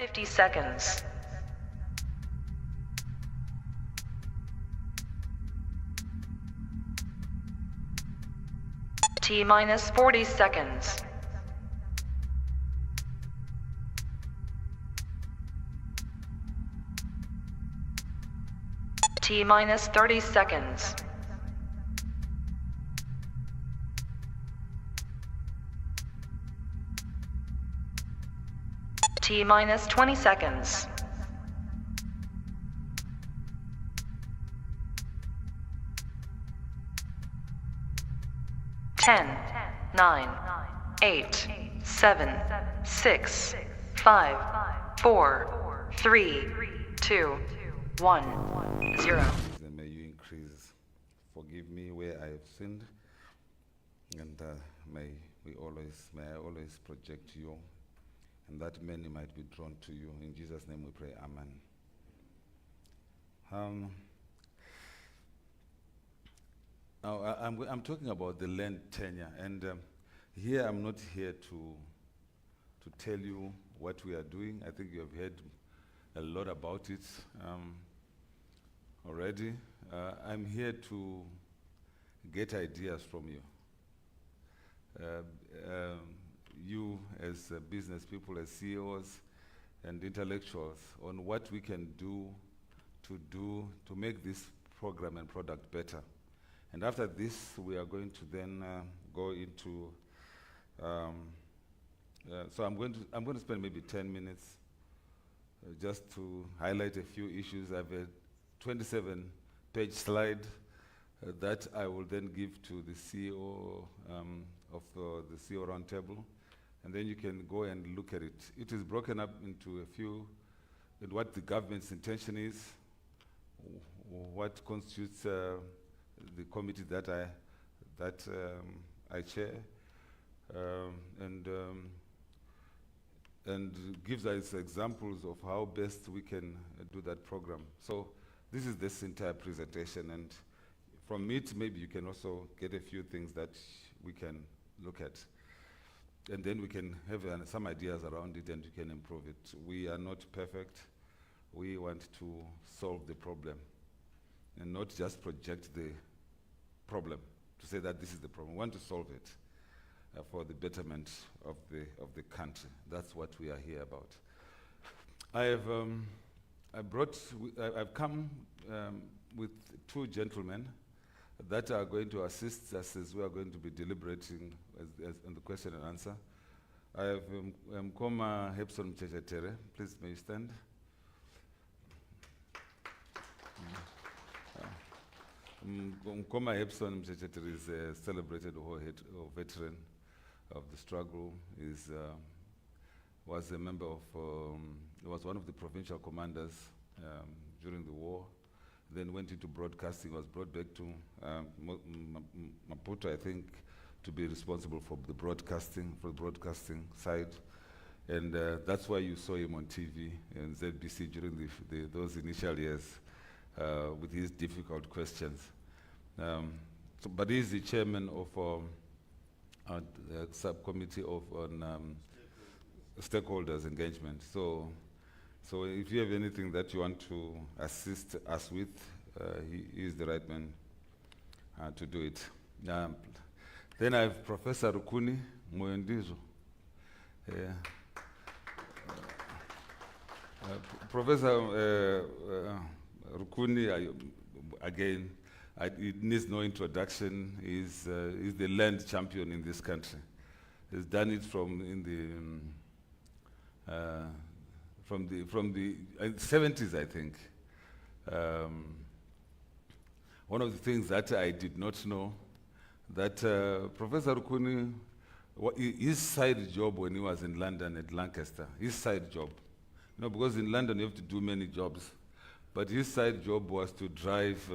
50 seconds. T minus 40 seconds. T minus 30 seconds. T minus 20 seconds. Ten, 9, 8, 7, 6, 5, 4, 3, 2, 1, 0. May you increase. Forgive me where I have sinned, and may I always project you, and that many might be drawn to you. In Jesus' name we pray, amen. I'm talking about the land tenure, and here I'm not here to tell you what we are doing. I think you have heard a lot about it already. I'm here to get ideas from you. You as business people, as CEOs and intellectuals, on what we can do to make this program and product better. And after this, we are going to then go into. So I'm going to spend maybe 10 minutes just to highlight a few issues. I have a 27-page slide that I will then give to the CEO of the CEO Roundtable, and then you can go and look at it. It is broken up into a few, and what the government's intention is, what constitutes the committee that I chair, and gives us examples of how best we can do that program. So this is this entire presentation, and from it maybe you can also get a few things that we can look at, and then we can have some ideas around it, and you can improve it. We are not perfect. We want to solve the problem and not just project the problem to say that this is the problem. We want to solve it for the betterment of the country. That's what we are here about. I've come with two gentlemen that are going to assist us as we are going to be deliberating on the question and answer. I have Mkoma Hepson Mchechetere. Please, may you stand. Mkoma Hepson Mchechetere is a celebrated veteran of the struggle. Was a member of, was one of the provincial commanders during the war. Then went into broadcasting, was brought back to Maputo, I think, to be responsible for the broadcasting side. And that's why you saw him on TV and ZBC during those initial years with his difficult questions. But he's the chairman of a subcommittee on stakeholders engagement. So if you have anything that you want to assist us with, he is the right man to do it. Then I have Professor Rukuni Moyendizo. Professor Rukuni, again, it needs no introduction. He's the land champion in this country. He's done it from the 70s, I think. One of the things that I did not know, that Professor Rukuni, his side job when he was in London at Lancaster, his side job, because in London you have to do many jobs, but his side job was to drive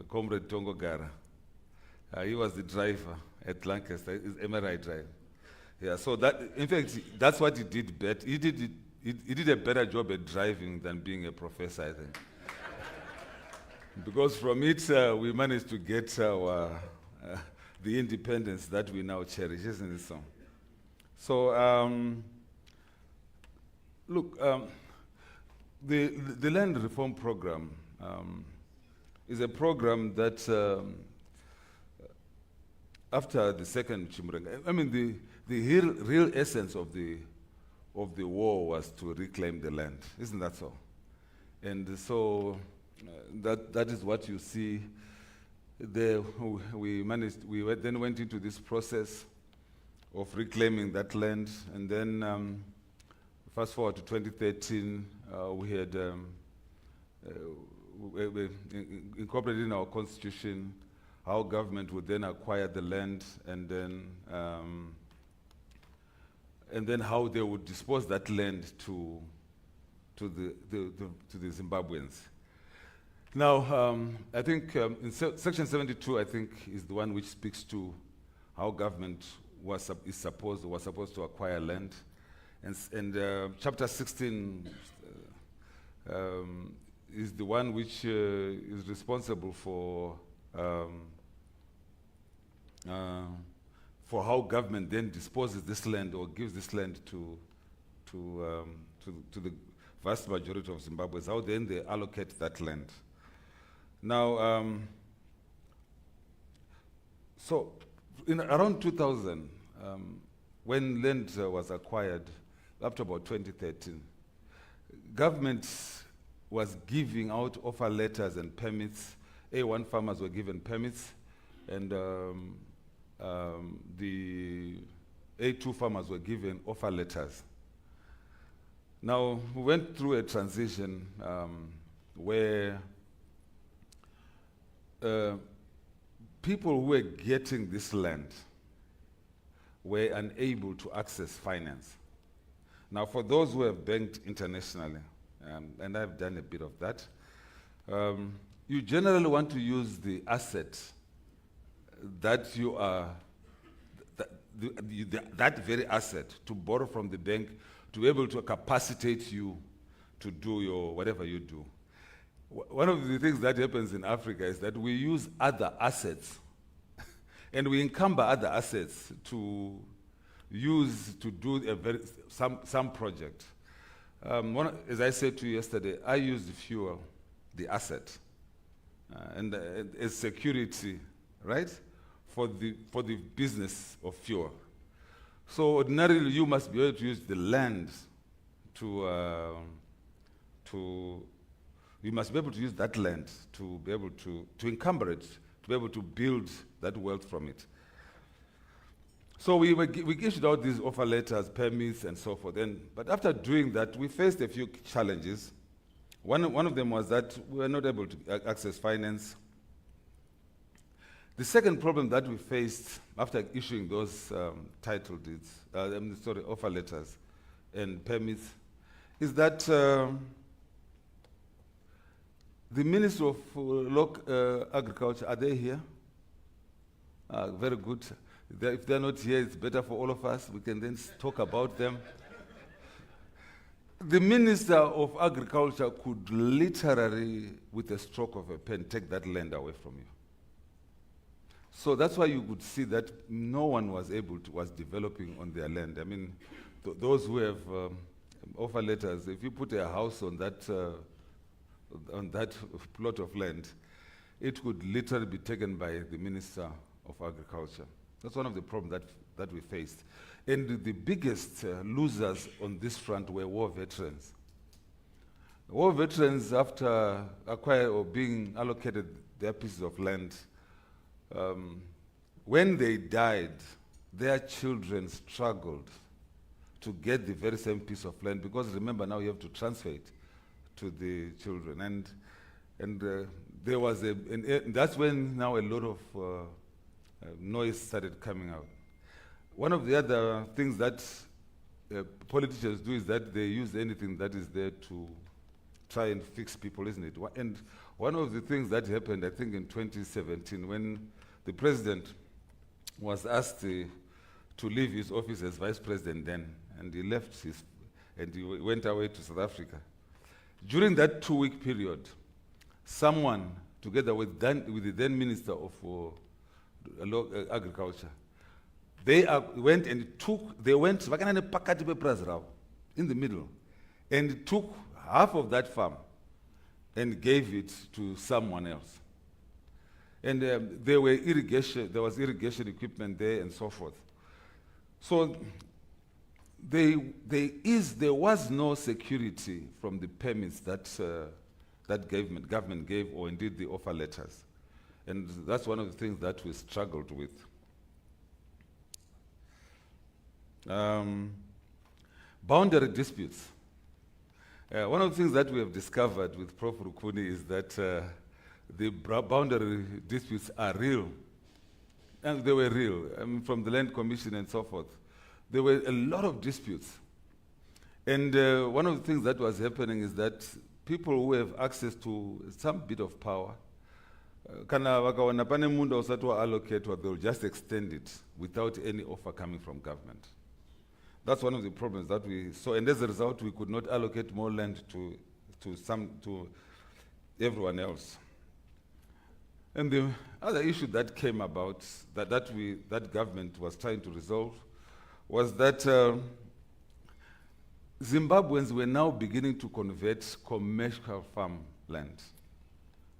Comrade Tongo Gara. He was the driver at Lancaster, his MRI drive. Yeah, so that, in fact, that's what he did better. He did a better job at driving than being a professor, I think. Because from it, we managed to get our, the independence that we now cherish, isn't it so? So, Look, the land reform program is a program that after the second Chimurenga, I mean, the real essence of the war was to reclaim the land, isn't that so? And so that is what you see there. We then went into this process of reclaiming that land, and then fast forward to 2013, we had we incorporated in our constitution how government would then acquire the land, and then how they would dispose that land to the Zimbabweans. Now, I think in Section 72, I think, is the one which speaks to how government was supposed to acquire land, and Chapter 16 is the one which is responsible for how government then disposes this land or gives this land to the vast majority of Zimbabweans, how then they allocate that land. Now, so in around 2000, when land was acquired, up to about 2013, government was giving out offer letters and permits. A1 farmers were given permits, and the A2 farmers were given offer letters. Now, we went through a transition where people who were getting this land were unable to access finance. Now, for those who have banked internationally, and I've done a bit of that, you generally want to use the asset that you are, that very asset, to borrow from the bank to be able to capacitate you to do your whatever you do. One of the things that happens in Africa is that we use other assets and we encumber other assets to use to do some project. As I said to you yesterday, I use the fuel, the asset, and as security, right, for the business of fuel. So ordinarily, you must be able to use the land you must be able to use that land to be able to encumber it, to be able to build that wealth from it. So we issued out these offer letters, permits, and so forth. But after doing that, we faced a few challenges. One of them was that we were not able to access finance. The second problem that we faced after issuing those title deeds, offer letters and permits, is that the Minister of Agriculture, are they here? Very good. If they're not here, it's better for all of us. We can then talk about them. The Minister of Agriculture could literally, with a stroke of a pen, take that land away from you. So that's why you could see that no one was developing on their land. I mean, those who have offer letters, if you put a house on that plot of land, it could literally be taken by the Minister of Agriculture. That's one of the problems that we faced. And the biggest losers on this front were war veterans. War veterans, after acquiring or being allocated their pieces of land, when they died, their children struggled to get the very same piece of land, because remember, now you have to transfer it to the children. And there was and that's when now a lot of noise started coming out. One of the other things that politicians do is that they use anything that is there to try and fix people, isn't it? And one of the things that happened, I think, in 2017, when the president was asked to leave his office as vice president then, and he left and he went away to South Africa. During that 2-week period, someone, together with the then Minister of Agriculture, they went in the middle, and took half of that farm and gave it to someone else. And there was irrigation equipment there and so forth. So there was no security from the permits that government gave, or indeed the offer letters. And that's one of the things that we struggled with. Boundary disputes. One of the things that we have discovered with Prof. Rukuni is that the boundary disputes are real. And they were real, from the Land Commission and so forth. There were a lot of disputes. And one of the things that was happening is that people who have access to some bit of power, kana wakaona pane munda usati allocate, they'll just extend it without any offer coming from government. That's one of the problems that we saw, and as a result, we could not allocate more land to everyone else. And the other issue that came about that government was trying to resolve was that Zimbabweans were now beginning to convert commercial farmland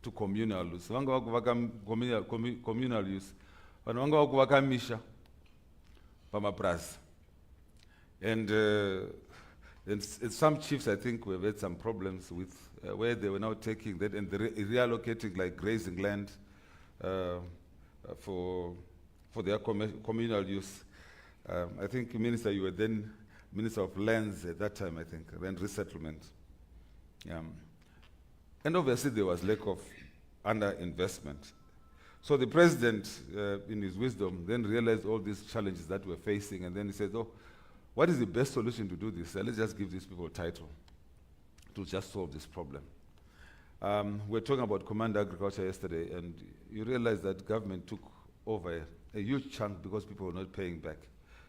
to communal use. Vanga vakuvaka communal use, vanhu vanga vakuvaka misha pamapurazi. And some chiefs, I think, have had some problems with where they were now taking that and reallocating like grazing land for their communal use. I think, Minister, you were then Minister of Lands at that time, I think, Land Resettlement. And obviously there was lack of underinvestment. So the President, in his wisdom, then realized all these challenges that we're facing, and then he said, oh, what is the best solution to do this? Let's just give these people a title to just solve this problem. We were talking about Command Agriculture yesterday, and you realize that government took over a huge chunk because people were not paying back,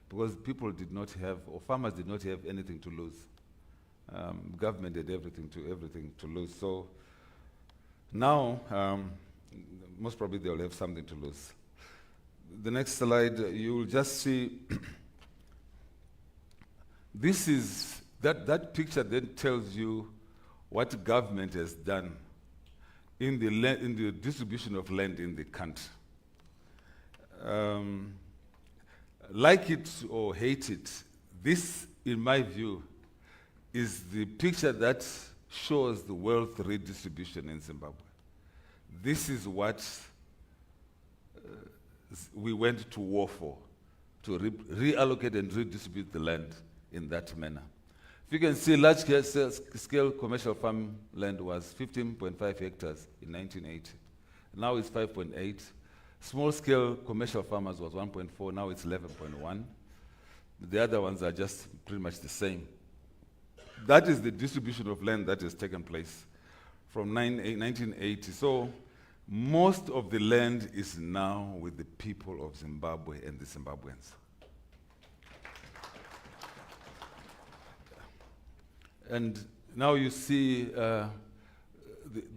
because people did not have, or farmers did not have anything to lose. Government had everything to lose. So now, most probably they'll have something to lose. The next slide, you will just see this is, that picture then tells you what government has done in the distribution of land in the country. Like it or hate it, this, in my view, is the picture that shows the wealth redistribution in Zimbabwe. This is what we went to war for, to reallocate and redistribute the land in that manner. If you can see, large-scale commercial farmland was 15.5 hectares in 1980. Now it's 5.8. Small-scale commercial farmers was 1.4. Now it's 11.1. The other ones are just pretty much the same. That is the distribution of land that has taken place from 1980. So most of the land is now with the people of Zimbabwe and the Zimbabweans. And now you see the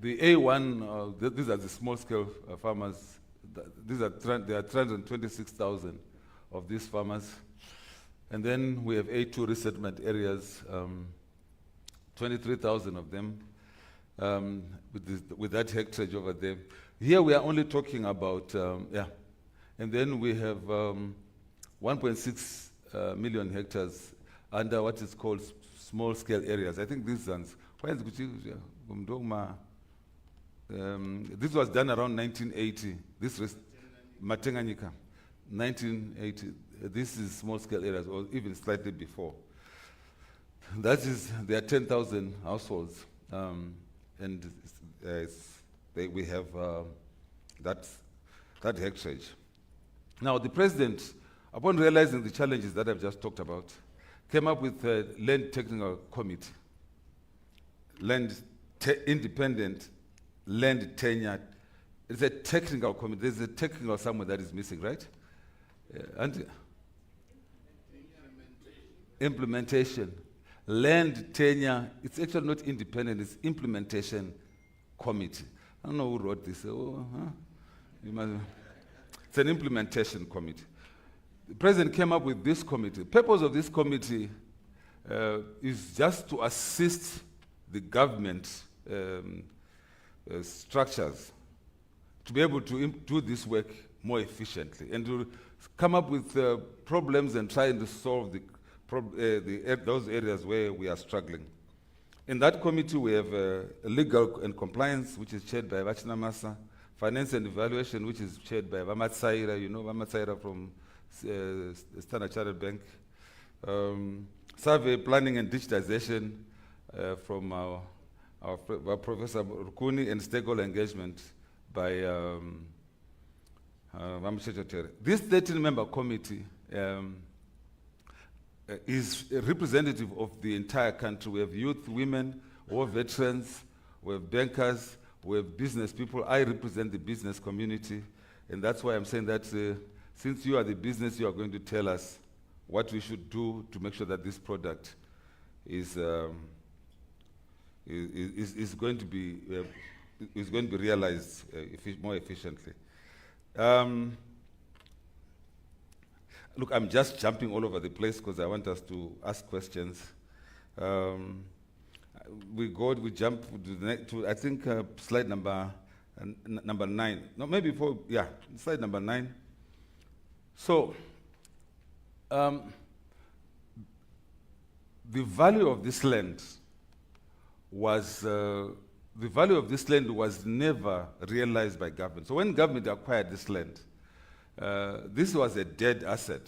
A1, these are the small-scale farmers. There are 326,000 of these farmers. And then we have A2 resettlement areas, 23,000 of them, with that hectarage over there. Here we are only talking about, and then we have 1.6 million hectares under what is called small-scale areas. I think these ones, this was done around 1980. This was Matenganyika, 1980. This is small-scale areas, or even slightly before. That is, there are 10,000 households, and we have that hectarage. Now, the president, upon realizing the challenges that I've just talked about, came up with a land technical committee, independent land tenure. It's a technical committee. There's a technical somewhere that is missing, right? And implementation. Land tenure, it's actually not independent, it's implementation committee. I don't know who wrote this. It's an implementation committee. The president came up with this committee. The purpose of this committee is just to assist the government structures to be able to do this work more efficiently and to come up with problems and try to solve those areas where we are struggling. In that committee, we have legal and compliance, which is chaired by Vachina Masa, finance and evaluation, which is chaired by Vamatsaira, you know Vamatsaira from Standard Chartered Bank, survey, planning and digitization from our Professor Rukuni, and stakeholder engagement by This 13-member committee is a representative of the entire country. We have youth, women, war veterans, we have bankers, we have business people. I represent the business community, and that's why I'm saying that since you are the business, you are going to tell us what we should do to make sure that this product is going to be realized more efficiently. Look, I'm just jumping all over the place because I want us to ask questions. We jump to I think slide number 9. No, maybe slide number 9. So, the value of this land was never realized by government. So when government acquired this land, this was a dead asset.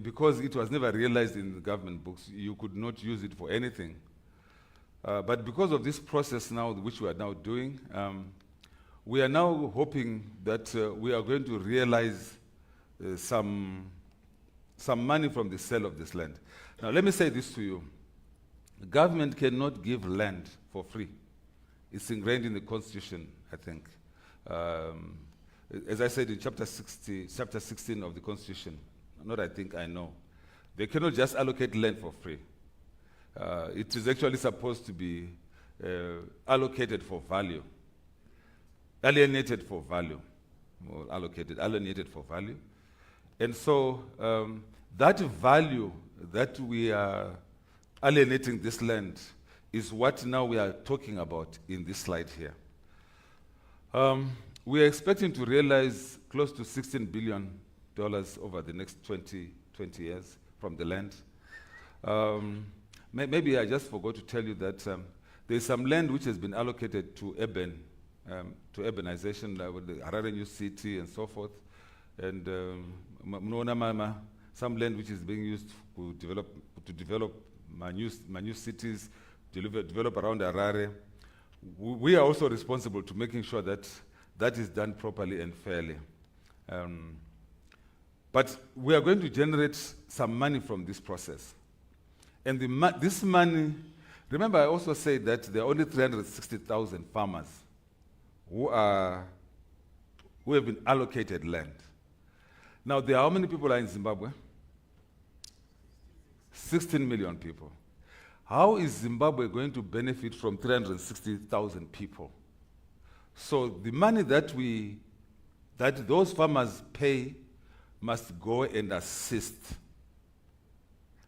Because it was never realized in the government books, you could not use it for anything. But because of this process now, which we are now doing, we are now hoping that we are going to realize some money from the sale of this land. Now, let me say this to you. The government cannot give land for free. It's ingrained in the Constitution, I think. As I said in chapter 16 of the Constitution, not I think, I know. They cannot just allocate land for free. It is actually supposed to be allocated for value, alienated for value, or alienated for value. And so that value that we are alienating this land is what now we are talking about in this slide here. We are expecting to realize close to $16 billion over the next 20 years from the land. Maybe I just forgot to tell you that there's some land which has been allocated to urbanization, with the Harare New City and so forth, and some land which is being used to develop new cities, develop around Harare. We are also responsible to making sure that that is done properly and fairly. But we are going to generate some money from this process. And this money, remember I also said that there are only 360,000 farmers who have been allocated land. Now, there are how many people are in Zimbabwe? 16 million people. How is Zimbabwe going to benefit from 360,000 people? So the money that those farmers pay must go and assist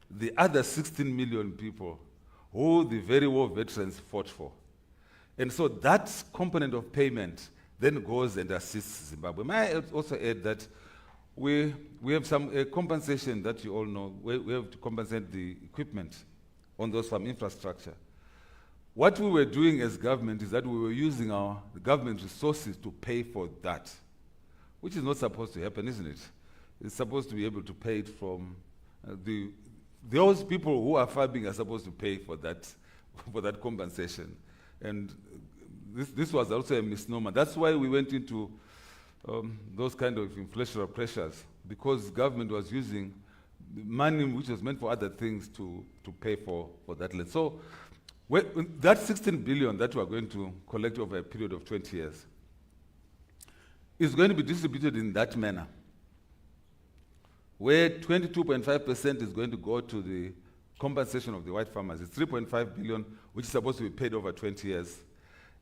the other 16 million people who the very war veterans fought for. And so that component of payment then goes and assists Zimbabwe. May I also add that we have some compensation that you all know. We have to compensate the equipment on those farm infrastructure. What we were doing as government is that we were using the government resources to pay for that, which is not supposed to happen, isn't it? It's supposed to be able to pay it from those people who are farming are supposed to pay for that compensation. And this was also a misnomer. That's why we went into those kind of inflationary pressures, because government was using money which was meant for other things to pay for that land. So that 16 billion that we are going to collect over a period of 20 years is going to be distributed in that manner, where 22.5% is going to go to the compensation of the white farmers. It's 3.5 billion, which is supposed to be paid over 20 years.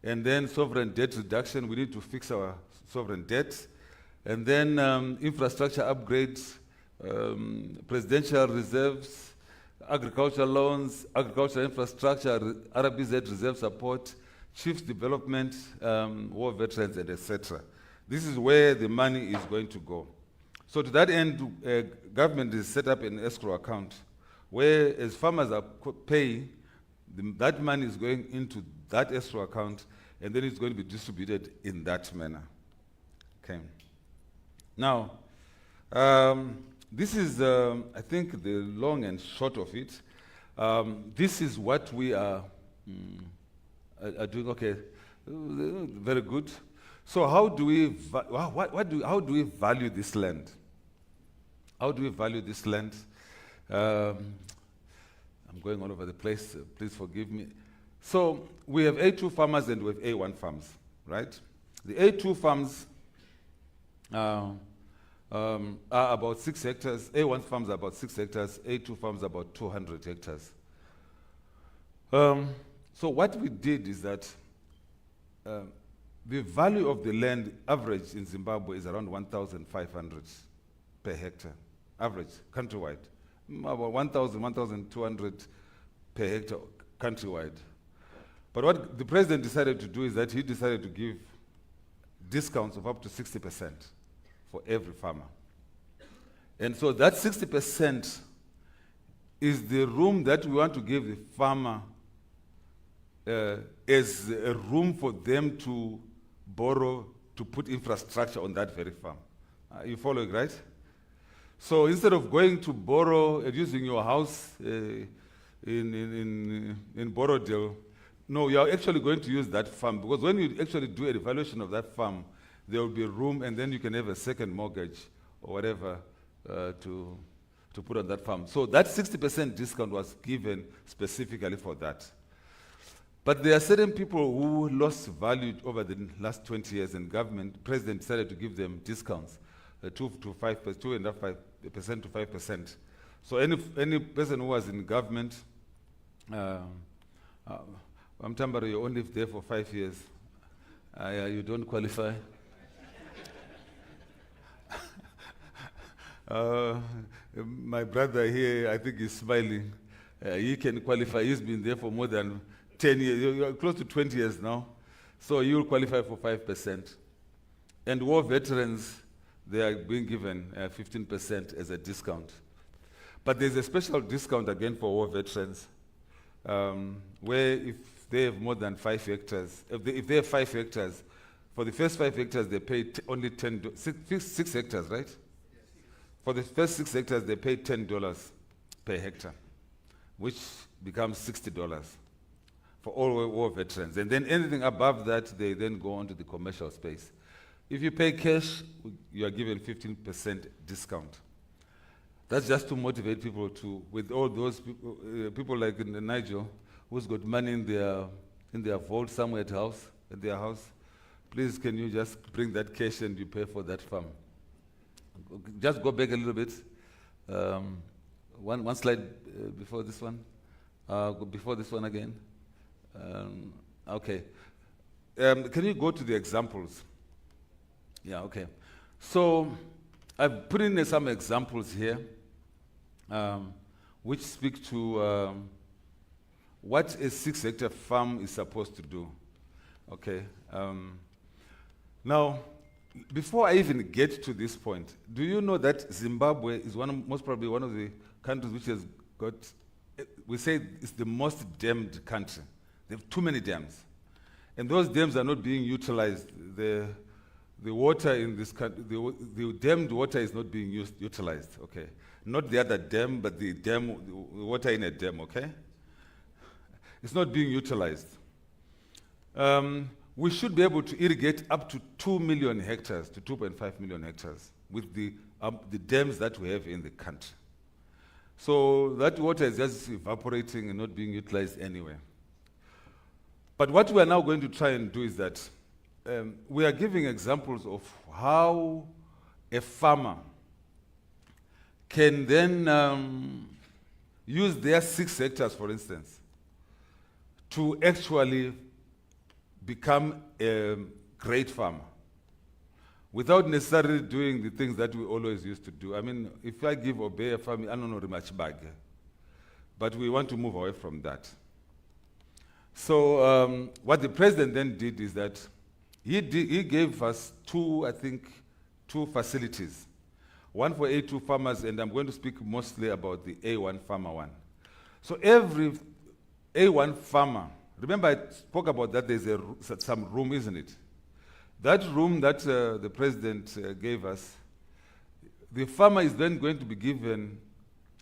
And then sovereign debt reduction, we need to fix our sovereign debt. And then infrastructure upgrades, presidential reserves, agricultural loans, agricultural infrastructure, RBZ reserve support, chiefs development, war veterans, and etc. This is where the money is going to go. So to that end, government is set up an escrow account where as farmers are paying, that money is going into that escrow account, and then it's going to be distributed in that manner. Okay. Now, this is, I think, the long and short of it. This is what we are doing. Okay, very good. So how do we how do we value this land? How do we value this land? I'm going all over the place. Please forgive me. So we have A2 farmers and we have A1 farms, right? The A2 farms are about 6 hectares. A1 farms are about 6 hectares. A2 farms are about 200 hectares. So what we did is that the value of the land average in Zimbabwe is around 1,500 per hectare, average countrywide. About 1,000, 1,200 per hectare countrywide. But what the president decided to do is that he decided to give discounts of up to 60% for every farmer. And so that 60% is the room that we want to give the farmer as a room for them to borrow to put infrastructure on that very farm. You following, right? So instead of going to borrow and using your house in Borodale, no, you are actually going to use that farm, because when you actually do a evaluation of that farm, there will be room, and then you can have a second mortgage or whatever to put on that farm. So that 60% discount was given specifically for that. But there are certain people who lost value over the last 20 years, and president decided to give them discounts, 2.5% to 5%. So any person who was in government, Mtambara, you only lived there for 5 years. You don't qualify. My brother here, I think, is smiling. He can qualify. He's been there for more than 10 years. You're close to 20 years now. So you'll qualify for 5%. And war veterans, they are being given 15% as a discount. But there's a special discount again for war veterans, where if they have more than 5 hectares, if they have 5 hectares, for the first 5 hectares, they pay only 6 hectares, right? For the first 6 hectares, they pay $10 per hectare, which becomes $60 for all war veterans. And then anything above that, they then go on to the commercial space. If you pay cash, you are given 15% discount. That's just to motivate people to, with all those people like in Nigel, who's got money in their vault somewhere at their house, please can you just bring that cash and you pay for that farm. Just go back a little bit. One slide before this one. Before this one again. Okay. Can you go to the examples? Yeah, okay. So I've put in some examples here which speak to what a 6-hectare farm is supposed to do. Okay. Now, before I even get to this point, do you know that Zimbabwe is most probably one of the countries which has got, we say it's the most dammed country. They have too many dams. And those dams are not being utilized. The water in this country, the dammed water is not being utilized, okay? Not the other dam, but the water in a dam, okay? It's not being utilized. We should be able to irrigate up to 2 million hectares to 2.5 million hectares with the dams that we have in the country. So that water is just evaporating and not being utilized anywhere. But what we are now going to try and do is that we are giving examples of how a farmer can then use their 6 hectares, for instance, to actually become a great farmer without necessarily doing the things that we always used to do. I mean, if I give Obey a farm, I don't know much bag. but we want to move away from that. So what the president then did is that he gave us two facilities. One for A2 farmers, and I'm going to speak mostly about the A1 farmer one. So every A1 farmer, remember I spoke about that there's some room, isn't it? That room that the president gave us, the farmer is then going to be given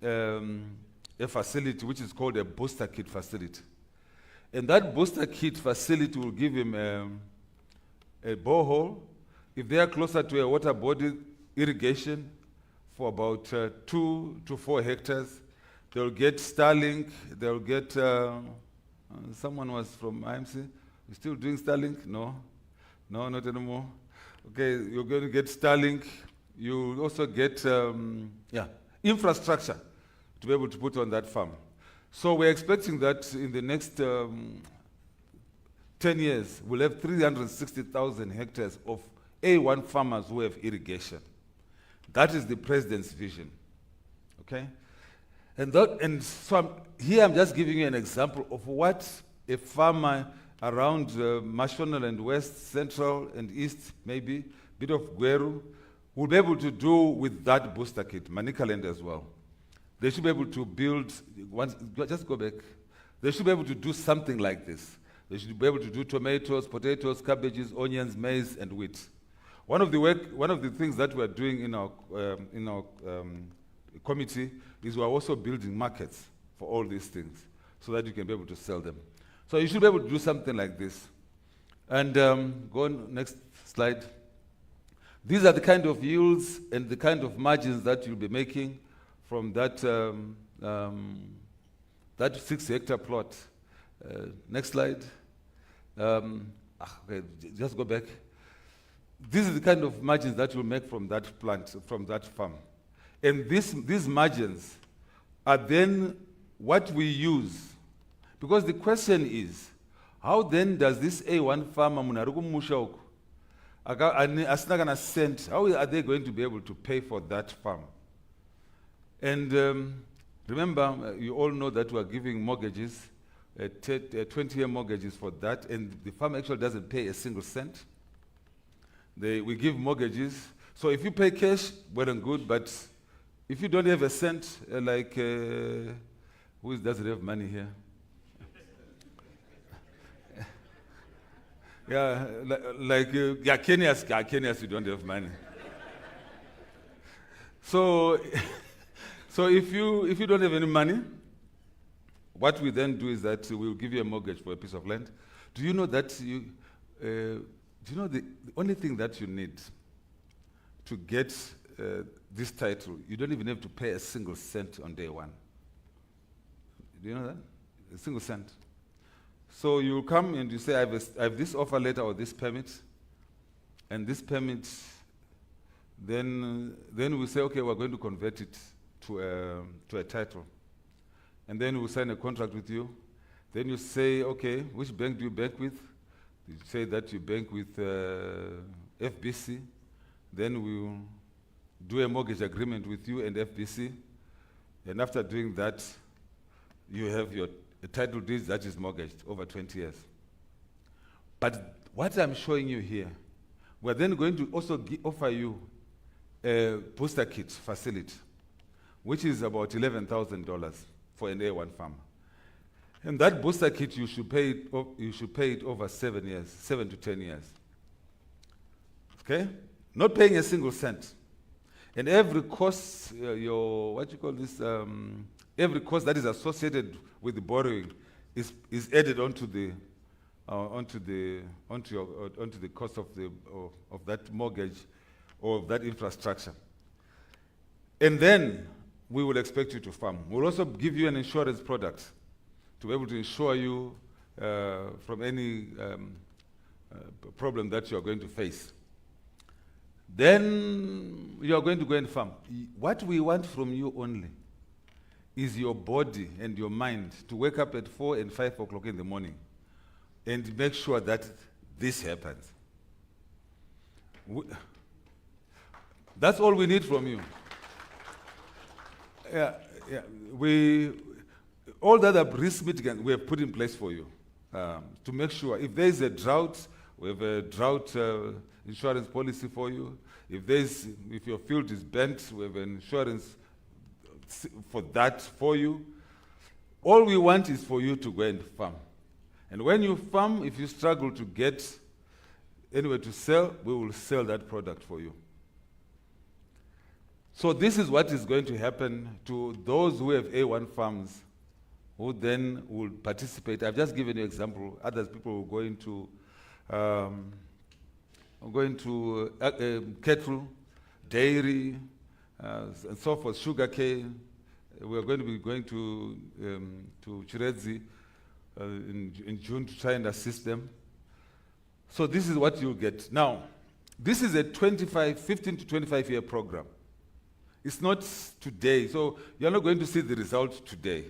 a facility which is called a booster kit facility. And that booster kit facility will give him a borehole. If they are closer to a water body, irrigation for about 2 to 4 hectares. They'll get Starlink, they'll get, someone was from IMC, you still doing Starlink? No, not anymore. Okay, you're going to get Starlink. You also get infrastructure to be able to put on that farm. So we're expecting that in the next 10 years, we'll have 360,000 hectares of A1 farmers who have irrigation. That is the president's vision, okay? And so I'm just giving you an example of what a farmer around Mashonal and West, Central and East, maybe, bit of Gweru, will be able to do with that booster kit, Manicaland as well. They should be able to build, just go back, they should be able to do something like this. They should be able to do tomatoes, potatoes, cabbages, onions, maize, and wheat. One of the things that we're doing in our committee is we're also building markets for all these things so that you can be able to sell them. So you should be able to do something like this. And go on, next slide. These are the kind of yields and the kind of margins that you'll be making from that 6-hectare plot. Next slide. Okay, just go back. These are the kind of margins that you'll make from that plant, from that farm. And these margins are then what we use. Because the question is, how then does this A1 farmer, how are they going to be able to pay for that farm? And remember, you all know that we're giving mortgages, 20-year mortgages for that, and the farm actually doesn't pay a single cent. We give mortgages. So if you pay cash, well and good, but if you don't have a cent, who doesn't have money here? Kenyans, you don't have money. So if you don't have any money, what we then do is that we'll give you a mortgage for a piece of land. Do you know that the only thing that you need to get this title, you don't even have to pay a single cent on day one. Do you know that? A single cent. So you come and you say, I have this offer letter or this permit, and this permit, then we say, okay, we're going to convert it to a title. And then we'll sign a contract with you. Then you say, okay, which bank do you bank with? You say that you bank with FBC. Then we'll do a mortgage agreement with you and FBC. And after doing that, you have your title deed that is mortgaged over 20 years. But what I'm showing you here, we're then going to also offer you a booster kit facility, which is about $11,000 for an A1 farmer. And that booster kit, you should pay it over 7 to 10 years. Okay? Not paying a single cent. And every cost, every cost that is associated with the borrowing is added onto the cost of that mortgage or of that infrastructure. And then we will expect you to farm. We'll also give you an insurance product to be able to insure you from any problem that you are going to face. Then you are going to go and farm. What we want from you only is your body and your mind to wake up at 4 and 5 o'clock in the morning and make sure that this happens. That's all we need from you. All the other risk mitigants we have put in place for you to make sure if there is a drought, we have a drought insurance policy for you. If your field is bent, we have an insurance for that for you. All we want is for you to go and farm. And when you farm, if you struggle to get anywhere to sell, we will sell that product for you. So this is what is going to happen to those who have A1 farms, who then will participate. I've just given you an example. Other people will go into cattle, dairy, and so forth, sugarcane. We are going to be going to Chiredzi in June to try and assist them. So this is what you'll get. Now, this is a 15 to 25 year program. It's not today, so you're not going to see the result today.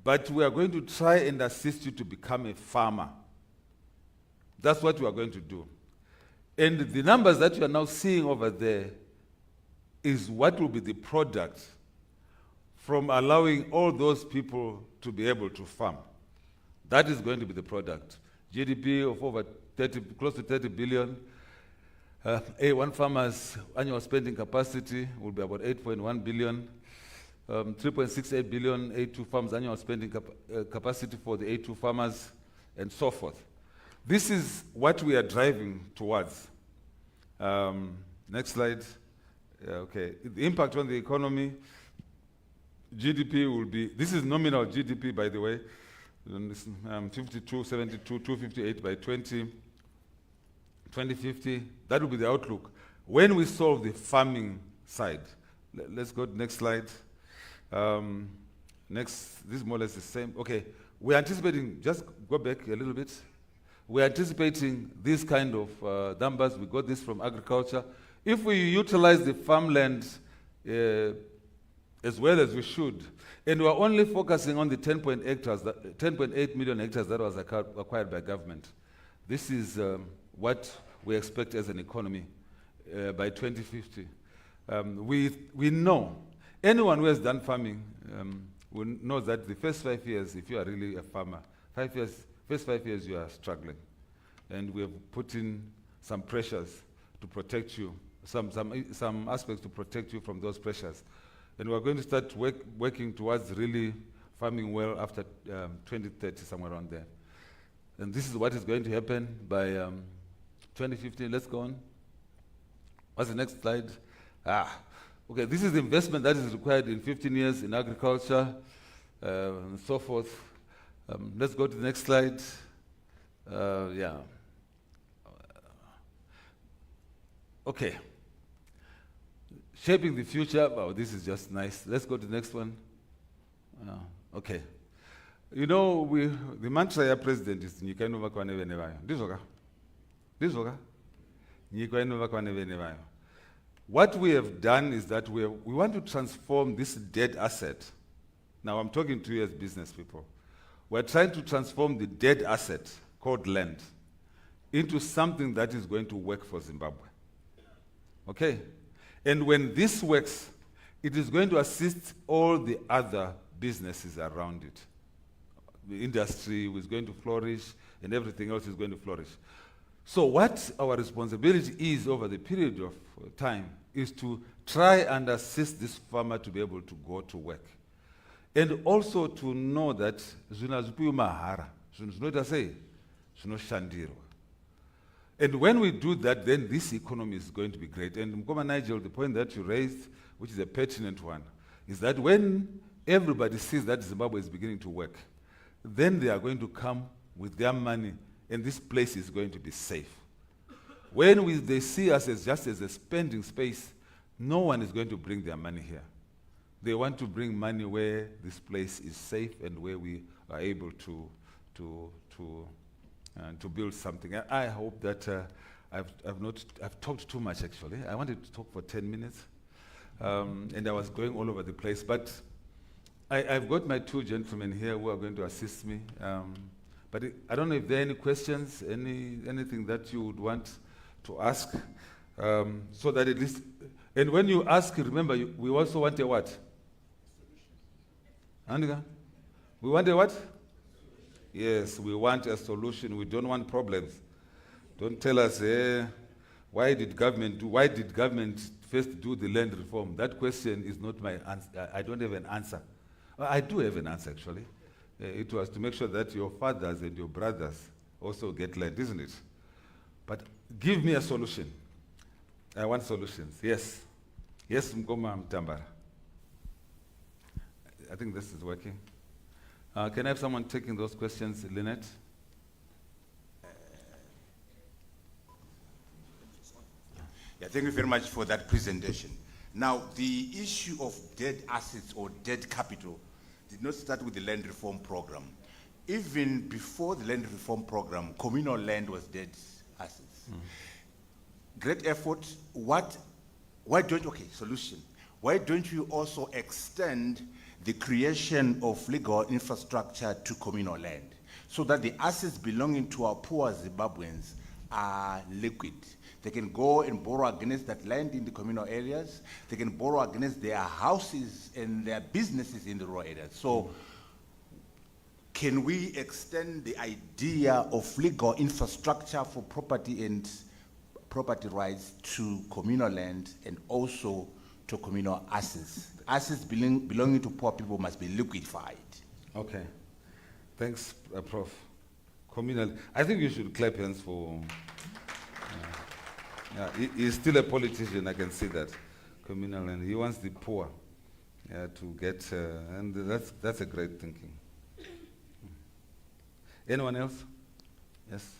But we are going to try and assist you to become a farmer. That's what we are going to do. And the numbers that you are now seeing over there is what will be the product from allowing all those people to be able to farm. That is going to be the product. GDP of over close to 30 billion. A1 farmers' annual spending capacity will be about 8.1 billion. 3.68 billion A2 farms annual spending capacity for the A2 farmers, and so forth. This is what we are driving towards. Next slide. Okay. The impact on the economy, GDP will be, this is nominal GDP, by the way, 52, 72, 258 by 2050. That will be the outlook. When we solve the farming side, let's go to the next slide. Next, this is more or less the same. Okay, we're anticipating, just go back a little bit. We're anticipating this kind of numbers. We got this from agriculture. If we utilize the farmland as well as we should, and we're only focusing on the 10.8 million hectares that was acquired by government, this is what we expect as an economy by 2050. We know, anyone who has done farming will know that the first 5 years, if you are really a farmer, first 5 years you are struggling. And we have put in some pressures to protect you, some aspects to protect you from those pressures. And we're going to start working towards really farming well after 2030, somewhere around there. And this is what is going to happen by 2015. Let's go on. What's the next slide? Okay, this is the investment that is required in 15 years in agriculture, and so forth. Let's go to the next slide. Okay. Shaping the future. Wow, this is just nice. Let's go to the next one. Okay. You know, the mantra ya president is nyika inova kwa nevene vayo. Ndizoka? Nyika inova kwa nevene vayo. What we have done is that we want to transform this dead asset. Now I'm talking to you as business people. We're trying to transform the dead asset called land into something that is going to work for Zimbabwe. Okay? And when this works, it is going to assist all the other businesses around it. The industry is going to flourish, and everything else is going to flourish. So what our responsibility is over the period of time is to try and assist this farmer to be able to go to work. And also to know that zvinazvipiwa mahara, zvinoita sei, zvinoshandirwa. And when we do that, then this economy is going to be great. And Mkoma Nigel, the point that you raised, which is a pertinent one, is that when everybody sees that Zimbabwe is beginning to work, then they are going to come with their money, and this place is going to be safe. When they see us as just as a spending space, no one is going to bring their money here. They want to bring money where this place is safe and where we are able to build something. I hope that I've talked too much actually. I wanted to talk for 10 minutes, and I was going all over the place. But I've got my two gentlemen here who are going to assist me. But I don't know if there are any questions, anything that you would want to ask, so that at least. And when you ask, remember, we also want a what? Andika? We want a what? Yes, we want a solution. We don't want problems. Don't tell us, why did government first do the land reform? That question is not my answer. I don't have an answer. I do have an answer, actually. It was to make sure that your fathers and your brothers also get land, isn't it? But give me a solution. I want solutions. Yes. Yes, Mkoma Mtambara. I think this is working. Can I have someone taking those questions, Lynette? Yeah, thank you very much for that presentation. Now, the issue of dead assets or dead capital did not start with the land reform program. Even before the land reform program, communal land was dead assets. Great effort. Solution. Why don't you also extend the creation of legal infrastructure to communal land so that the assets belonging to our poor Zimbabweans are liquid? They can go and borrow against that land in the communal areas. They can borrow against their houses and their businesses in the rural areas. So can we extend the idea of legal infrastructure for property and property rights to communal land and also to communal assets? Assets belonging to poor people must be liquefied. Okay. Thanks, Prof. Communal. I think you should clap hands for... he's still a politician, I can see that. Communal land. He wants the poor to get... and that's a great thinking. Anyone else? Yes.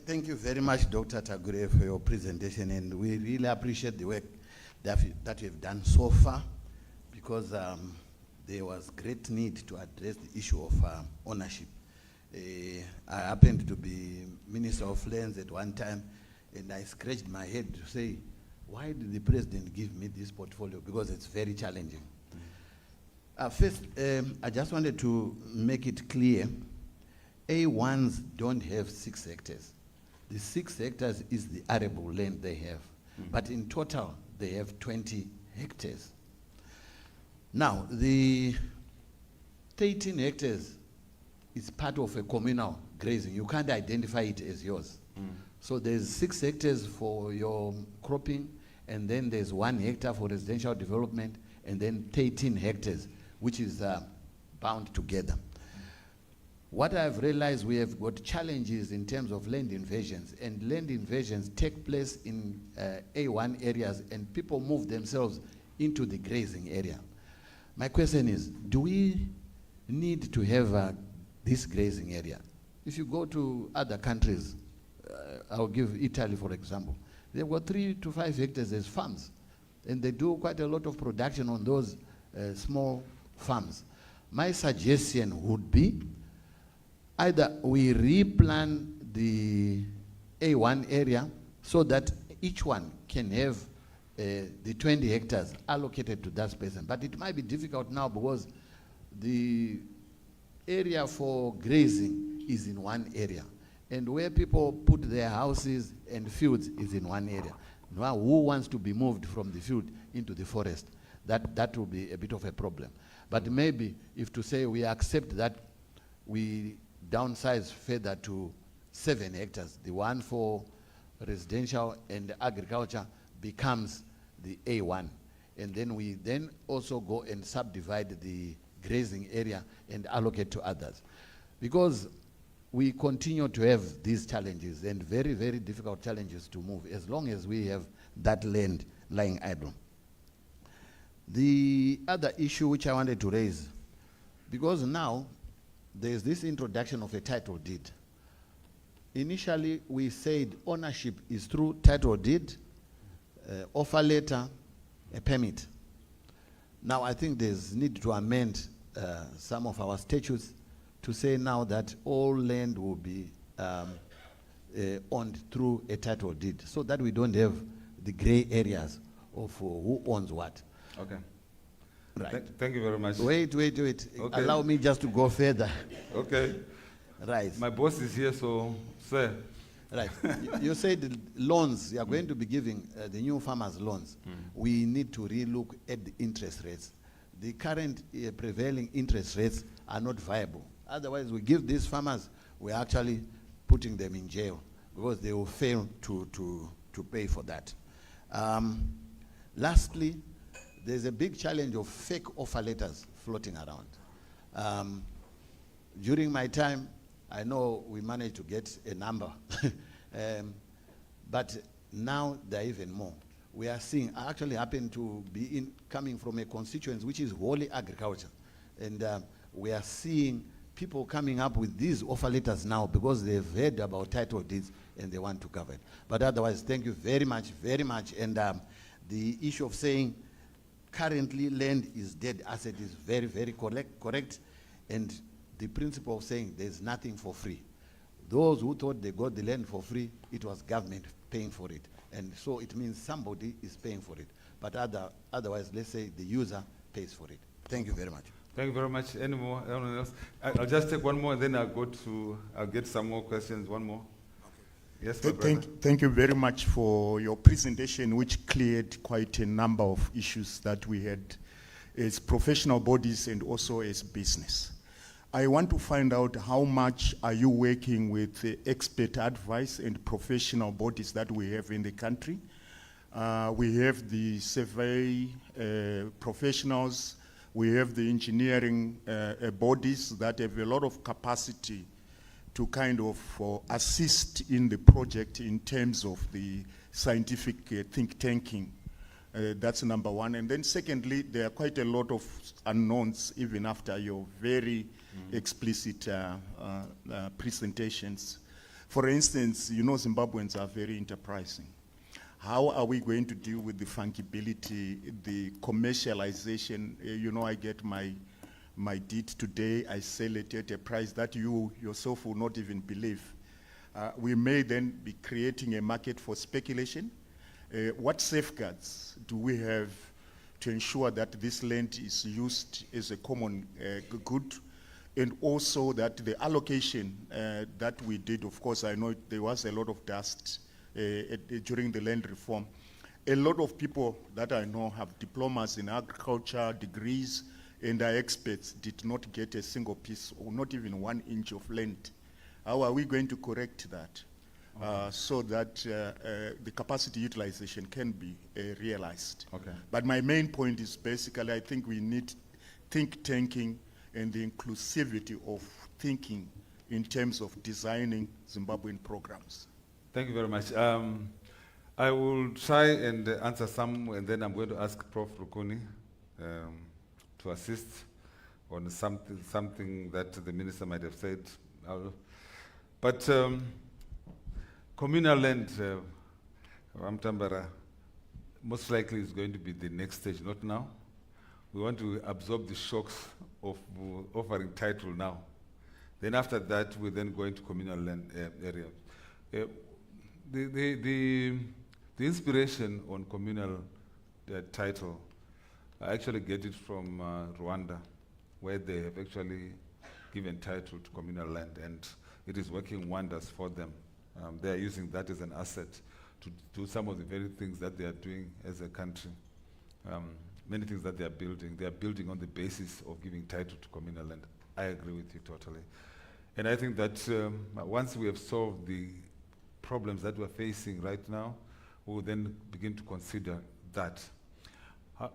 Thank you very much, Dr. Tagwirei, for your presentation, and we really appreciate the work that you have done so far, because there was great need to address the issue of ownership. I happened to be Minister of Lands at one time, and I scratched my head to say, why did the president give me this portfolio? Because it's very challenging. First, I just wanted to make it clear, A1s don't have 6 hectares. The 6 hectares is the arable land they have. But in total, they have 20 hectares. Now, the 13 hectares is part of a communal grazing. You can't identify it as yours. So there's 6 hectares for your cropping, and then there's 1 hectare for residential development, and then 13 hectares, which is bound together. What I've realized, we have got challenges in terms of land invasions, and land invasions take place in A1 areas, and people move themselves into the grazing area. My question is, do we need to have this grazing area? If you go to other countries, I'll give Italy, for example, they've got 3 to 5 hectares as farms, and they do quite a lot of production on those small farms. My suggestion would be, either we replan the A1 area so that each one can have the 20 hectares allocated to that space. But it might be difficult now because the area for grazing is in one area, and where people put their houses and fields is in one area. Now, who wants to be moved from the field into the forest? That will be a bit of a problem. But maybe if to say we accept that we downsize further to 7 hectares, the one for residential and agriculture becomes the A1. And then we then also go and subdivide the grazing area and allocate to others. Because we continue to have these challenges, and very, very difficult challenges to move, as long as we have that land lying idle. The other issue which I wanted to raise, because now there's this introduction of a title deed. Initially, we said ownership is through title deed, offer letter, a permit. Now, I think there's need to amend some of our statutes to say now that all land will be owned through a title deed, so that we don't have the gray areas of who owns what. Okay. Right. Thank you very much. Wait. Okay. Allow me just to go further. Okay. Right. My boss is here, so, sir, Right. You said loans, you are going to be giving the new farmers loans. We need to relook at the interest rates. The current prevailing interest rates are not viable. Otherwise, we give these farmers, we're actually putting them in jail because they will fail to pay for that. Lastly, there's a big challenge of fake offer letters floating around. During my time, I know we managed to get a number, but now there are even more. We are seeing, I actually happen to be coming from a constituency which is wholly agriculture, and we are seeing people coming up with these offer letters now because they've heard about title deeds and they want to cover it. But otherwise, thank you very much, and the issue of saying currently land is dead asset is very, very correct, and the principle of saying there's nothing for free. Those who thought they got the land for free, it was government paying for it. And so it means somebody is paying for it. But otherwise, let's say the user pays for it. Thank you very much. Thank you very much. Any more? Anyone else? I'll just take one more, and then I'll get some more questions. One more. Yes, my brother. Thank you very much for your presentation, which cleared quite a number of issues that we had as professional bodies and also as business. I want to find out how much are you working with expert advice and professional bodies that we have in the country. We have the survey professionals, we have the engineering bodies that have a lot of capacity to kind of assist in the project in terms of the scientific think tanking. That's number one. And then secondly, there are quite a lot of unknowns even after your very explicit presentations. For instance, you know Zimbabweans are very enterprising. How are we going to deal with the fungibility, the commercialization? You know, I get my deed today, I sell it at a price that you yourself will not even believe. We may then be creating a market for speculation. What safeguards do we have to ensure that this land is used as a common good, and also that the allocation that we did, of course, I know there was a lot of dust during the land reform. A lot of people that I know have diplomas in agriculture, degrees, and are experts did not get a single piece or not even 1 inch of land. How are we going to correct that? So that the capacity utilization can be realized. Okay. But my main point is basically I think we need think tanking and the inclusivity of thinking in terms of designing Zimbabwean programs. Thank you very much. I will try and answer some, and then I'm going to ask Prof. Rukuni to assist on something that the minister might have said. But communal land, Ramtambara, most likely is going to be the next stage, not now. We want to absorb the shocks of offering title now. Then after that, we're then going to communal land area. The inspiration on communal title, I actually get it from Rwanda, where they have actually given title to communal land, and it is working wonders for them. They are using that as an asset to do some of the very things that they are doing as a country. Many things that they are building on the basis of giving title to communal land. I agree with you totally. And I think that once we have solved the problems that we're facing right now, we will then begin to consider that.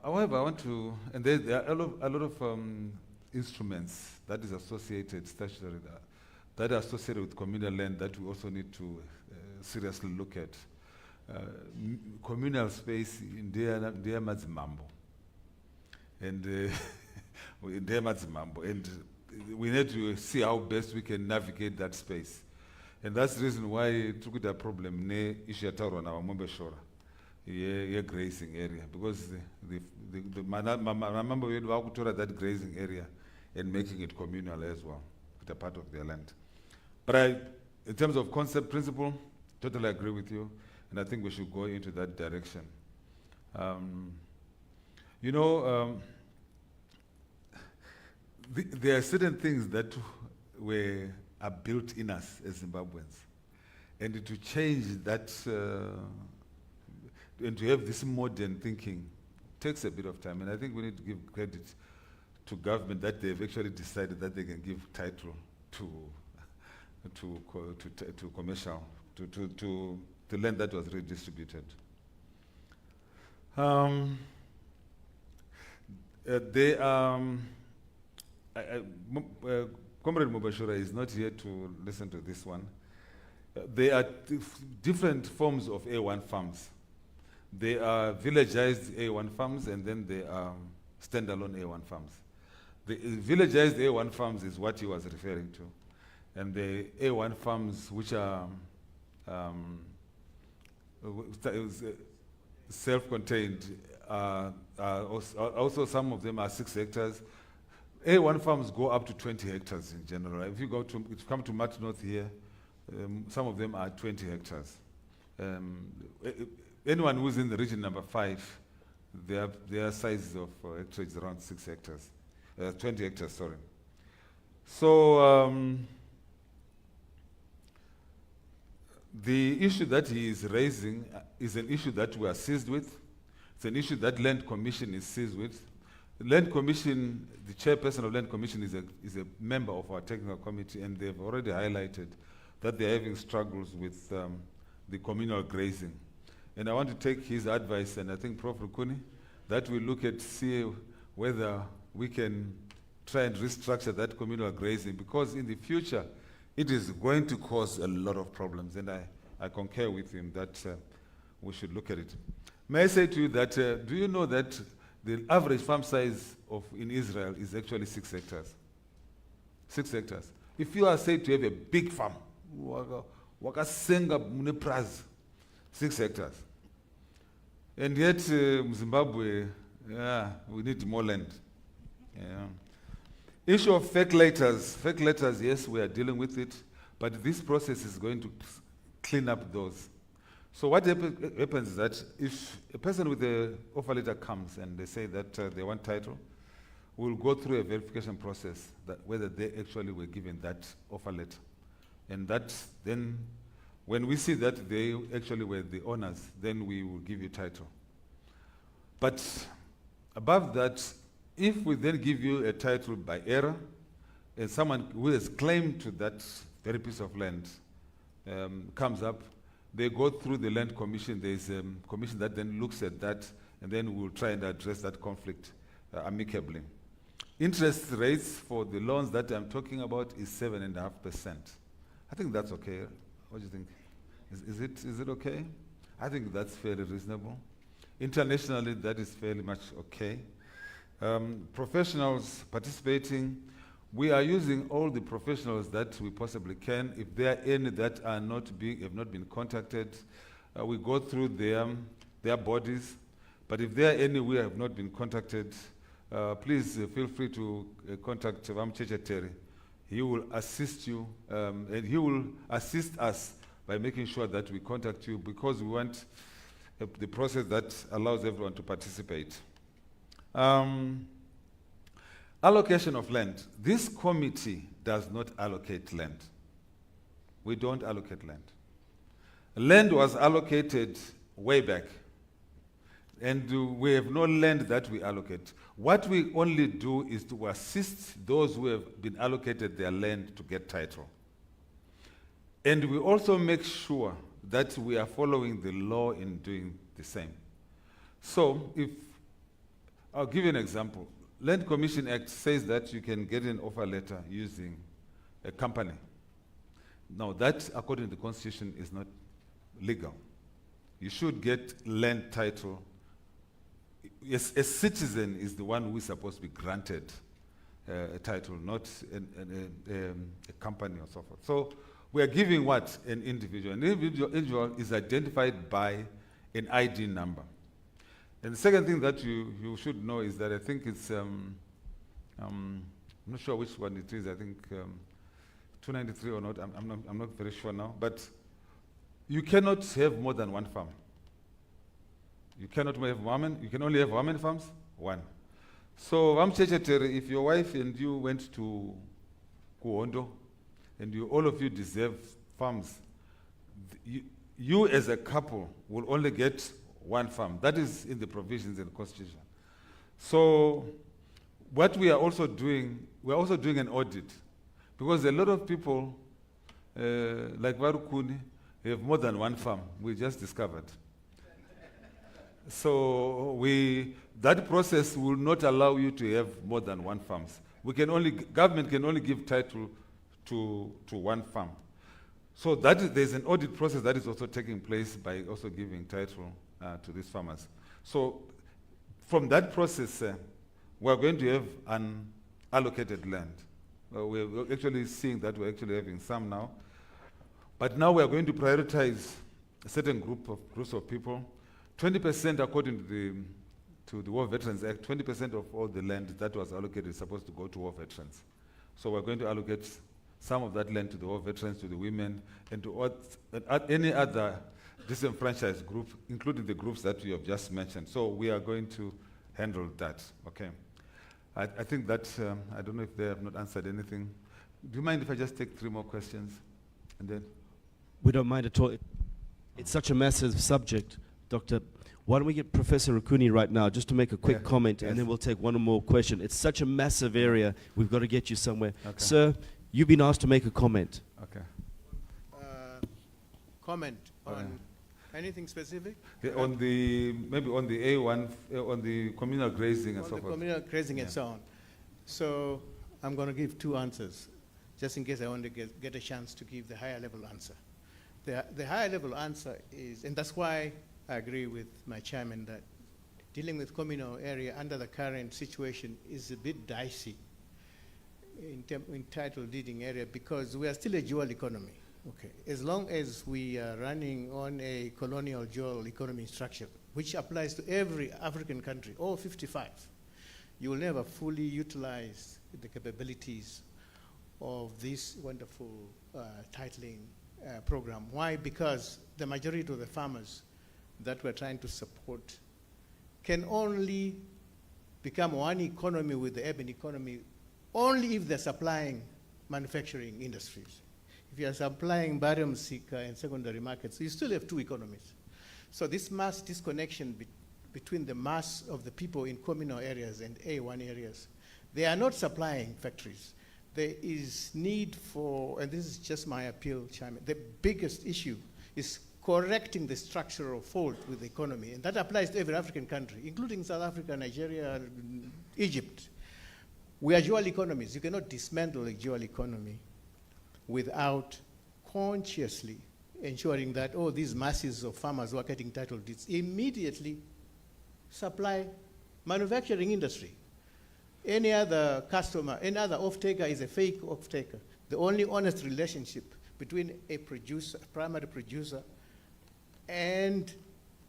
However, I want to, and there are a lot of instruments that is associated, statutory, that are associated with communal land that we also need to seriously look at. Communal space in Dear Mazimambo. And and we need to see how best we can navigate that space. And that's the reason why it took the problem ne Ishataro na Wamombe Shora, grazing area, because the remember we had that grazing area and making it communal as well, with a part of their land. But in terms of concept, principle, totally agree with you, and I think we should go into that direction. There are certain things that are built in us as Zimbabweans, And to change that, and to have this modern thinking takes a bit of time. And I think we need to give credit to government that they've actually decided that they can give title to commercial, to land that was redistributed. Comrade Mubashura is not here to listen to this one. There are different forms of A1 farms. There are villagized A1 farms, and then there are standalone A1 farms. The villagized A1 farms is what he was referring to. And the A1 farms, which are self-contained, also some of them are 6 hectares. A1 farms go up to 20 hectares in general. If you come to Mat North here, some of them are 20 hectares. Anyone who's in the region number 5, their size of hectares is around 6 hectares, 20 hectares, sorry. So the issue that he is raising is an issue that we are seized with. It's an issue that Land Commission is seized with. Land Commission, the chairperson of Land Commission is a member of our technical committee, and they've already highlighted that they're having struggles with the communal grazing. And I want to take his advice, and I think Prof. Rukuni, that we look at, see whether we can try and restructure that communal grazing, because in the future, it is going to cause a lot of problems, and I concur with him that we should look at it. May I say to you that, do you know that the average farm size in Israel is actually 6 hectares? 6 hectares. If you are said to have a big farm, wakasenga munepraz, 6 hectares. And yet, Zimbabwe, we need more land. Yeah. Issue of fake letters. Fake letters, yes, we are dealing with it, but this process is going to clean up those. So what happens is that if a person with an offer letter comes and they say that they want title, we'll go through a verification process that whether they actually were given that offer letter. And that then, when we see that they actually were the owners, then we will give you title. But above that, if we then give you a title by error, and someone who has claimed to that very piece of land comes up, they go through the Land Commission. There is a commission that then looks at that, and then we'll try and address that conflict amicably. Interest rates for the loans that I'm talking about is 7.5%. I think that's okay. What do you think? Is it okay? I think that's fairly reasonable. Internationally, that is fairly much okay. Professionals participating, we are using all the professionals that we possibly can. If there are any that are have not been contacted, we go through their bodies. But if there are any who have not been contacted, please feel free to contact Vamcheche Terry. He will assist you, and he will assist us by making sure that we contact you, because we want the process that allows everyone to participate. Allocation of land. This committee does not allocate land. We don't allocate land. Land was allocated way back, and we have no land that we allocate. What we only do is to assist those who have been allocated their land to get title. And we also make sure that we are following the law in doing the same. So I'll give you an example. Land Commission Act says that you can get an offer letter using a company. Now that, according to the Constitution, is not legal. You should get land title. Yes, a citizen is the one who is supposed to be granted a title, not a company or so forth. So we are giving what? An individual. An individual is identified by an ID number. And the second thing that you should know is that I think it's, I'm not sure which one it is, I think 293 or not, I'm not very sure now, but you cannot have more than one farm. You cannot have you can only have how many farms? One. So, if your wife and you went to Kuondo, and all of you deserve farms, you as a couple will only get one farm. That is in the provisions in the Constitution. So what we are also doing, we're also doing an audit, because a lot of people, like Varukuni, have more than one farm. We just discovered. So that process will not allow you to have more than one farms. Government can only give title to one farm. So there's an audit process that is also taking place by also giving title to these farmers. So from that process, we're going to have an allocated land. We're actually seeing that we're actually having some now. But now we're going to prioritize a certain groups of people. 20% according to the War Veterans Act, 20% of all the land that was allocated is supposed to go to war veterans. So we're going to allocate some of that land to the war veterans, to the women, and to any other disenfranchised group, including the groups that you have just mentioned. So we are going to handle that, okay? I think that, I don't know if they have not answered anything. Do you mind if I just take 3 more questions? And then? We don't mind at all. It's such a massive subject, Doctor. Why don't we get Professor Rukuni right now, just to make a quick comment, and then we'll take one more question. It's such a massive area. We've got to get you somewhere. Okay. Sir, you've been asked to make a comment. Okay. Comment on anything specific? Maybe on the A1, on the communal grazing and so forth. Communal grazing and so on. So I'm going to give 2 answers, just in case I want to get a chance to give the higher level answer. The higher level answer is, and that's why I agree with my chairman that dealing with communal area under the current situation is a bit dicey in title deeding area, because we are still a dual economy. Okay. As long as we are running on a colonial dual economy structure, which applies to every African country, all 55, you will never fully utilize the capabilities of this wonderful titling program. Why? Because the majority of the farmers that we're trying to support can only become one economy with the urban economy only if they're supplying manufacturing industries. If you're supplying barium seeker and secondary markets, you still have 2 economies. So this mass disconnection between the mass of the people in communal areas and A1 areas, they are not supplying factories. There is need for, and this is just my appeal, Chairman, the biggest issue is correcting the structural fault with the economy, and that applies to every African country, including South Africa, Nigeria, Egypt. We are dual economies. You cannot dismantle a dual economy without consciously ensuring that, these masses of farmers who are getting title deeds immediately supply manufacturing industry. Any other customer, any other off-taker is a fake off-taker. The only honest relationship between a producer, a primary producer, and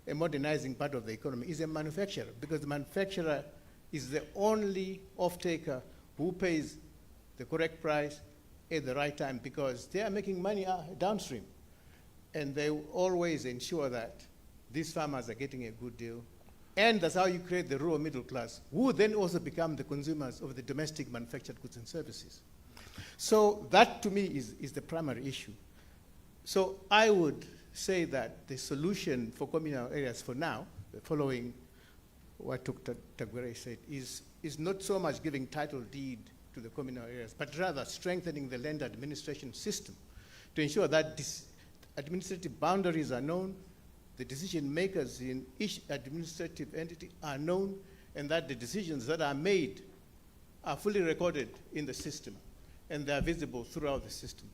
a modernizing part of the economy is a manufacturer, because the manufacturer is the only off-taker who pays the correct price at the right time, because they are making money downstream. And they always ensure that these farmers are getting a good deal. And that's how you create the rural middle class, who then also become the consumers of the domestic manufactured goods and services. So that, to me, is the primary issue. So I would say that the solution for communal areas for now, following what Dr. Tagwirei said, is not so much giving title deed to the communal areas, but rather strengthening the land administration system to ensure that administrative boundaries are known, the decision makers in each administrative entity are known, and that the decisions that are made are fully recorded in the system, and they are visible throughout the system.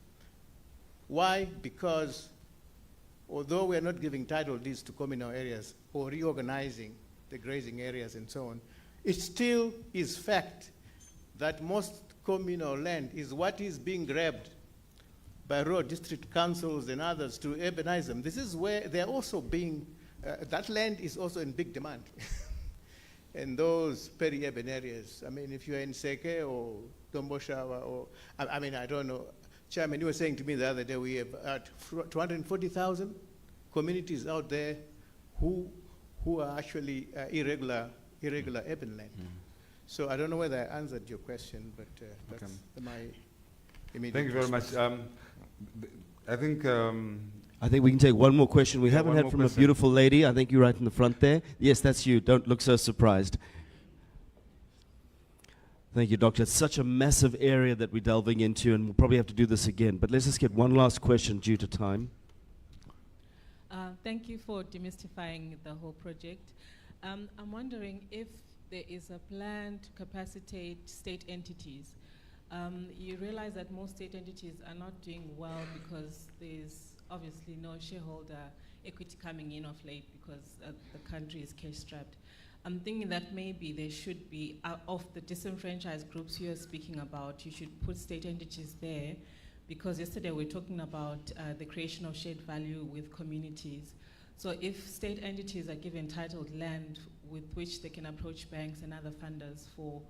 Why? Because although we are not giving title deeds to communal areas or reorganizing the grazing areas and so on, it still is fact that most communal land is what is being grabbed by rural district councils and others to urbanize them. This is where they're also being, that land is also in big demand. And those peri-urban areas, I mean, if you're in Seke or Domboshawa or, I mean, I don't know. Chairman, you were saying to me the other day, we have 240,000 communities out there who are actually irregular urban land. Mm. So I don't know whether I answered your question, but that's my immediate Thank you very much. I think I think we can take one more question. We Yeah, haven't one had more from question. a beautiful lady. I think you're right in the front there. Yes, that's you. Don't look so surprised. Thank you, Doctor. It's such a massive area that we're delving into, and we'll probably have to do this again. But let's just get one last question due to time. Thank you for demystifying the whole project. I'm wondering if there is a plan to capacitate state entities. You realize that most state entities are not doing well because there's obviously no shareholder equity coming in of late because the country is cash-strapped. I'm thinking that maybe there should be, of the disenfranchised groups you're speaking about, you should put state entities there, because yesterday we were talking about the creation of shared value with communities. So if state entities are given titled land with which they can approach banks and other funders for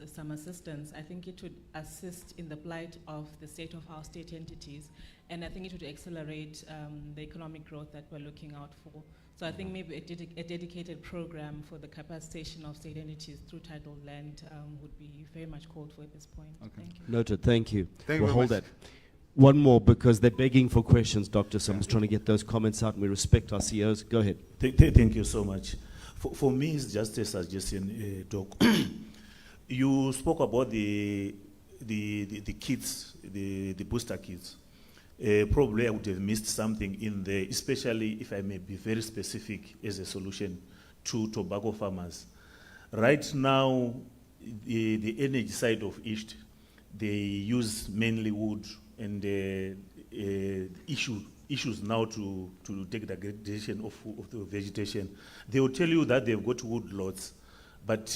some assistance, I think it would assist in the plight of the state of our state entities, and I think it would accelerate the economic growth that we're looking out for. So I think maybe a dedicated program for the capacitation of state entities through titled land would be very much called for at this point. Okay. Thank you. Noted. Thank you. Thank you We'll very hold much. that. One more, because they're begging for questions, Doctor, so I'm just trying to get those comments out, and we respect our CEOs. Go ahead. Thank you so much. For me, it's just a suggestion, Doc. You spoke about the kits, the booster kits. Probably I would have missed something in there, especially if I may be very specific as a solution to tobacco farmers. Right now, the energy side of East, they use mainly wood, and issues now to take degradation of the vegetation. They will tell you that they've got wood lots, but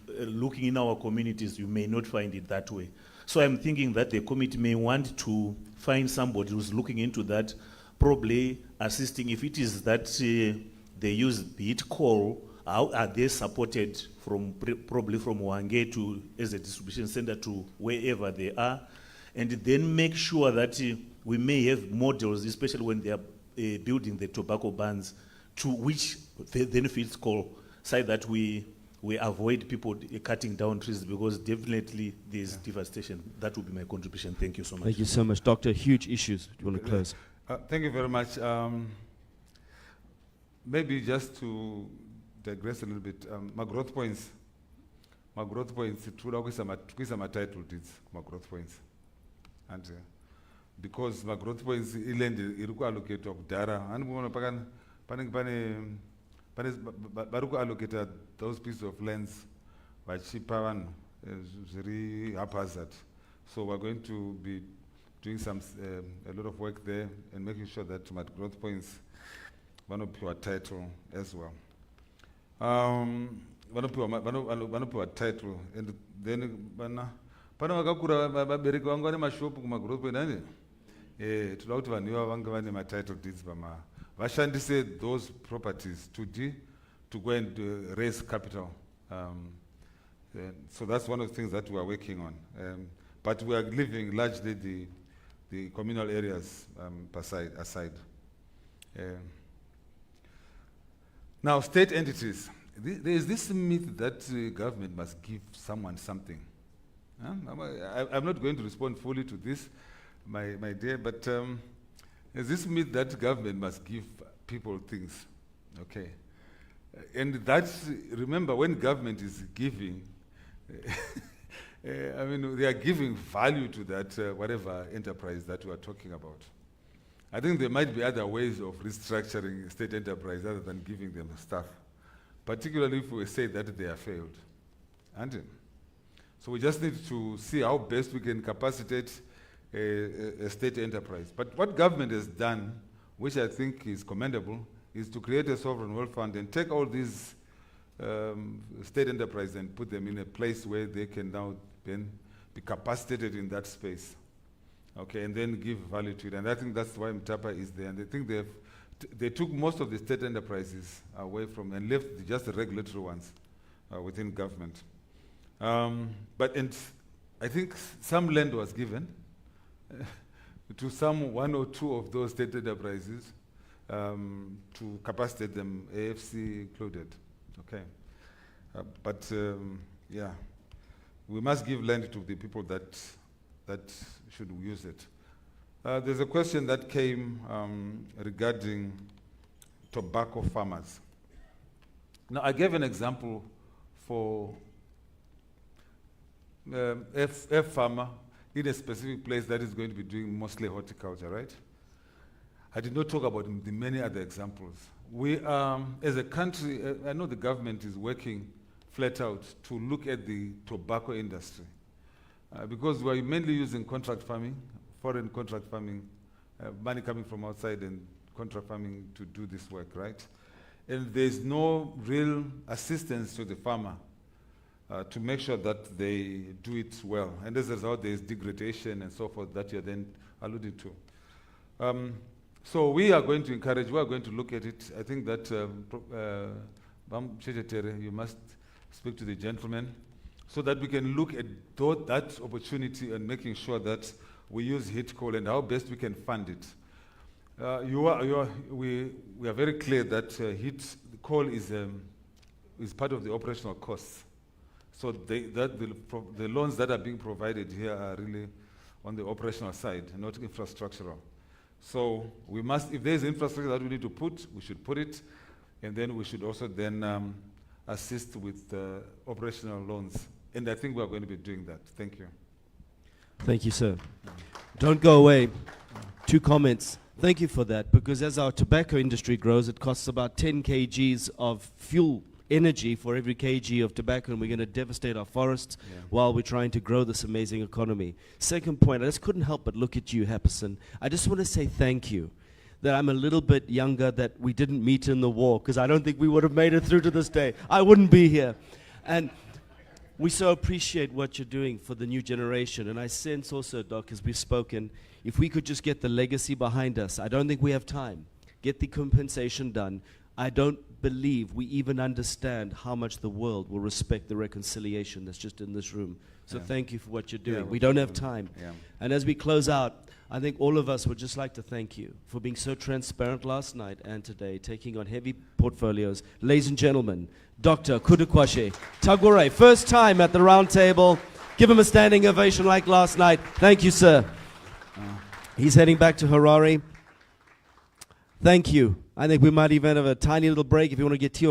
looking in our communities, you may not find it that way. So I'm thinking that the committee may want to find somebody who's looking into that, probably assisting. If it is that they use, be it coal, how are they supported from probably from Wange to as a distribution center to wherever they are, and then make sure that we may have models, especially when they are building the tobacco bans, to which then fits coal, so that we avoid people cutting down trees, because definitely there's devastation. That would be my contribution. Thank you so much. Thank you so much, Doctor. Huge issues. Do you want to close? Thank you very much. Maybe just to digress a little bit, my growth points, twisa ma-title deeds, my growth points. And because my growth points, iland iri kuallocatwa kudhara, handikuona panenge vari kuallocata those pieces of lands vachipa vanhu zviri haphazard. So we're going to be doing a lot of work there and making sure that my growth points vanopiwa title as well. Vanopiwa title, and then pana vakakura vabereki vangu vane mashopu kumagrowth point ane toda kuti vanhu ivava vange vane matitle deeds vashandise those properties to go and raise capital. So that's one of the things that we are working on. But we are leaving largely the communal areas aside. Now, state entities. There is this myth that government must give someone something. I'm not going to respond fully to this, my dear, but there's this myth that government must give people things. Okay. And that's, remember, when government is giving, I mean, they are giving value to that, whatever enterprise that we are talking about. I think there might be other ways of restructuring state enterprise other than giving them stuff, particularly if we say that they have failed. And so we just need to see how best we can capacitate a state enterprise. But what government has done, which I think is commendable, is to create a sovereign wealth fund and take all these state enterprises and put them in a place where they can now then be capacitated in that space. Okay, and then give value to it. And I think that's why Mtapa is there. And I think they took most of the state enterprises away from and left just the regulatory ones within government. But I think some land was given to one or two of those state enterprises to capacitate them, AFC included. Okay, but yeah, we must give land to the people that should use it. There's a question that came regarding tobacco farmers. Now, I gave an example for a farmer in a specific place that is going to be doing mostly horticulture, right? I did not talk about the many other examples. We, as a country, I know the government is working flat out to look at the tobacco industry because we are mainly using contract farming, foreign contract farming, money coming from outside and contract farming to do this work, right? And there's no real assistance to the farmer to make sure that they do it well. And as a result, there's degradation and so forth that you're then alluding to. So we are going to encourage, we are going to look at it. I think that you must speak to the gentleman so that we can look at that opportunity and making sure that we use heat coal and how best we can fund it. We are very clear that heat coal is part of the operational costs. So the loans that are being provided here are really on the operational side, not infrastructural. So we must, if there's infrastructure that we need to put, we should put it, and then we should also then assist with operational loans. And I think we are going to be doing that. Thank you. Thank you, sir. Don't go away. 2 comments. Thank you for that, because as our tobacco industry grows, it costs about 10 kgs of fuel energy for every kg of tobacco, and we're going to devastate our forests while we're trying to grow this amazing economy. Second point, I just couldn't help but look at you, Happerson. I just want to say thank you that I'm a little bit younger, that we didn't meet in the war, because I don't think we would have made it through to this day. I wouldn't be here. And we so appreciate what you're doing for the new generation. And I sense also, Doc, as we've spoken, if we could just get the legacy behind us, I don't think we have time. Get the compensation done. I don't believe we even understand how much the world will respect the reconciliation that's just in this room. So thank you for what you're doing. We don't have time. And as we close out, I think all of us would just like to thank you for being so transparent last night and today, taking on heavy portfolios. Ladies and gentlemen, Dr. Kudakwashe Tagwirei, first time at the round table. Give him a standing ovation like last night. Thank you, sir. He's heading back to Harare. Thank you. I think we might even have a tiny little break if you want to get tea or